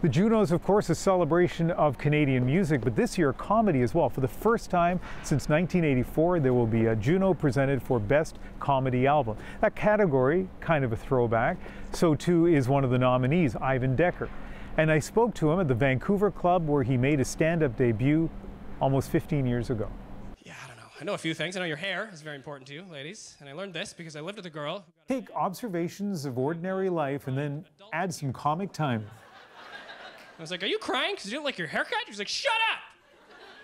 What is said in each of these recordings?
The Junos, of course, a celebration of Canadian music, but this year comedy as well. For the first time since 1984, there will be a Juno presented for Best Comedy Album. That category, kind of a throwback. So too is one of the nominees, Ivan Decker. And I spoke to him at the Vancouver Club where he made his stand-up debut almost 15 years ago. Yeah, I don't know. I know a few things. I know your hair is very important to you, ladies. And I learned this because I lived with a girl. Take observations of ordinary life and then add some comic timing. I was like, are you crying because you didn't like your haircut? She was like, shut up!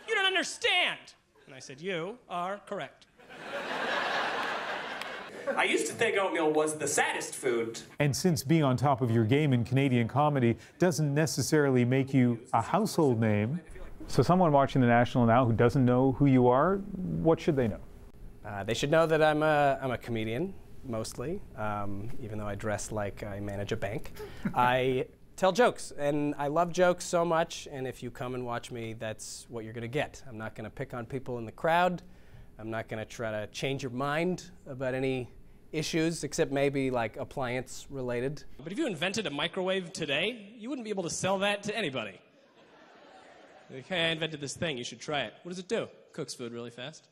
You don't understand! And I said, you are correct. I used to think oatmeal was the saddest food. And since being on top of your game in Canadian comedy doesn't necessarily make you a household name, so someone watching The National now who doesn't know who you are, what should they know? They should know that I'm a comedian, mostly, even though I dress like I manage a bank. I tell jokes, and I love jokes so much, and if you come and watch me, that's what you're going to get. I'm not going to pick on people in the crowd. I'm not going to try to change your mind about any issues, except maybe like appliance related. But if you invented a microwave today, you wouldn't be able to sell that to anybody. Like, hey, I invented this thing, you should try it. What does it do? Cooks food really fast.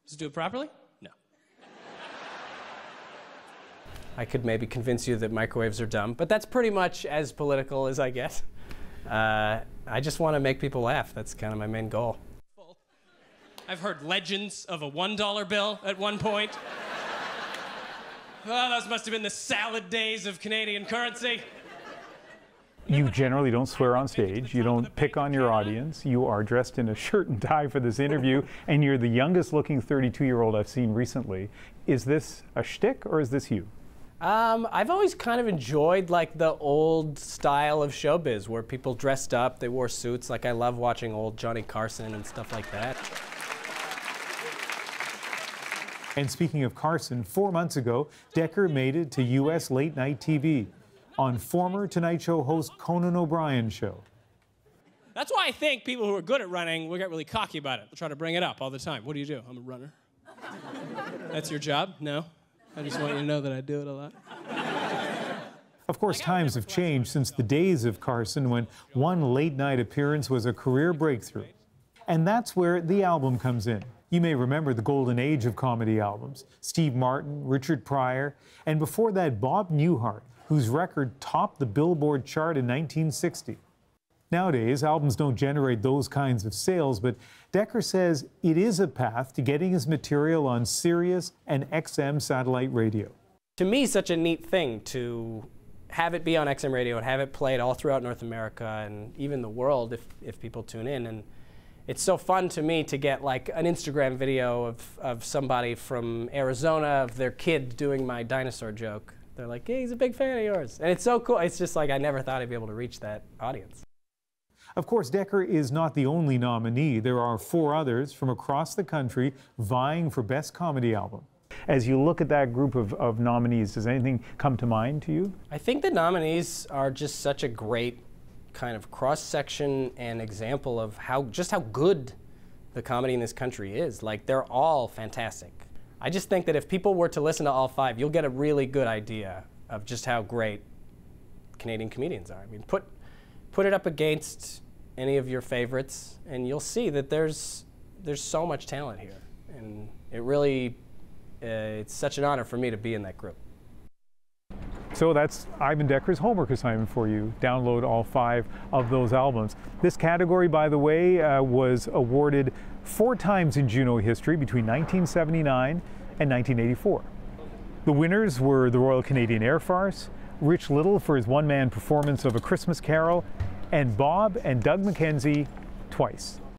Does it do it properly? No. I could maybe convince you that microwaves are dumb, but that's pretty much as political as I get. I just want to make people laugh. That's kind of my main goal. I've heard legends of a $1 bill at one point. Oh, those must have been the salad days of Canadian currency. You generally don't swear on stage. You don't pick on your audience. You are dressed in a shirt and tie for this interview, and you're the youngest looking 32-year-old I've seen recently. Is this a shtick or is this you? I've always kind of enjoyed like the old style of showbiz where people dressed up, they wore suits. Like I love watching old Johnny Carson and stuff like that. And speaking of Carson, 4 months ago, Decker made it to U.S. late night TV on former Tonight Show host Conan O'Brien's show. That's why I think people who are good at running will get really cocky about it. They'll try to bring it up all the time. What do you do? I'm a runner. That's your job? No? I just want you to know that I do it a lot. Of course, times have changed since the days of Carson when one late-night appearance was a career breakthrough. And that's where the album comes in. You may remember the golden age of comedy albums. Steve Martin, Richard Pryor, and before that, Bob Newhart, whose record topped the Billboard chart in 1960. Nowadays, albums don't generate those kinds of sales, but Decker says it is a path to getting his material on Sirius and XM satellite radio. To me, such a neat thing to have it be on XM radio and have it played all throughout North America and even the world if people tune in. And it's so fun to me to get like an Instagram video of somebody from Arizona of their kid doing my dinosaur joke. They're like, hey, he's a big fan of yours. And it's so cool. It's just like I never thought I'd be able to reach that audience. Of course, Decker is not the only nominee. There are 4 others from across the country vying for Best Comedy Album. As you look at that group of nominees, does anything come to mind to you? I think the nominees are just such a great kind of cross-section and example of just how good the comedy in this country is. Like, they're all fantastic. I just think that if people were to listen to all 5, you'll get a really good idea of just how great Canadian comedians are. I mean, put it up against any of your favorites, and you'll see that there's so much talent here. And it really, it's such an honor for me to be in that group. So that's Ivan Decker's homework assignment for you. Download all 5 of those albums. This category, by the way, was awarded 4 times in Juno history between 1979 and 1984. The winners were the Royal Canadian Air Farce, Rich Little for his one-man performance of A Christmas Carol, and Bob and Doug McKenzie twice.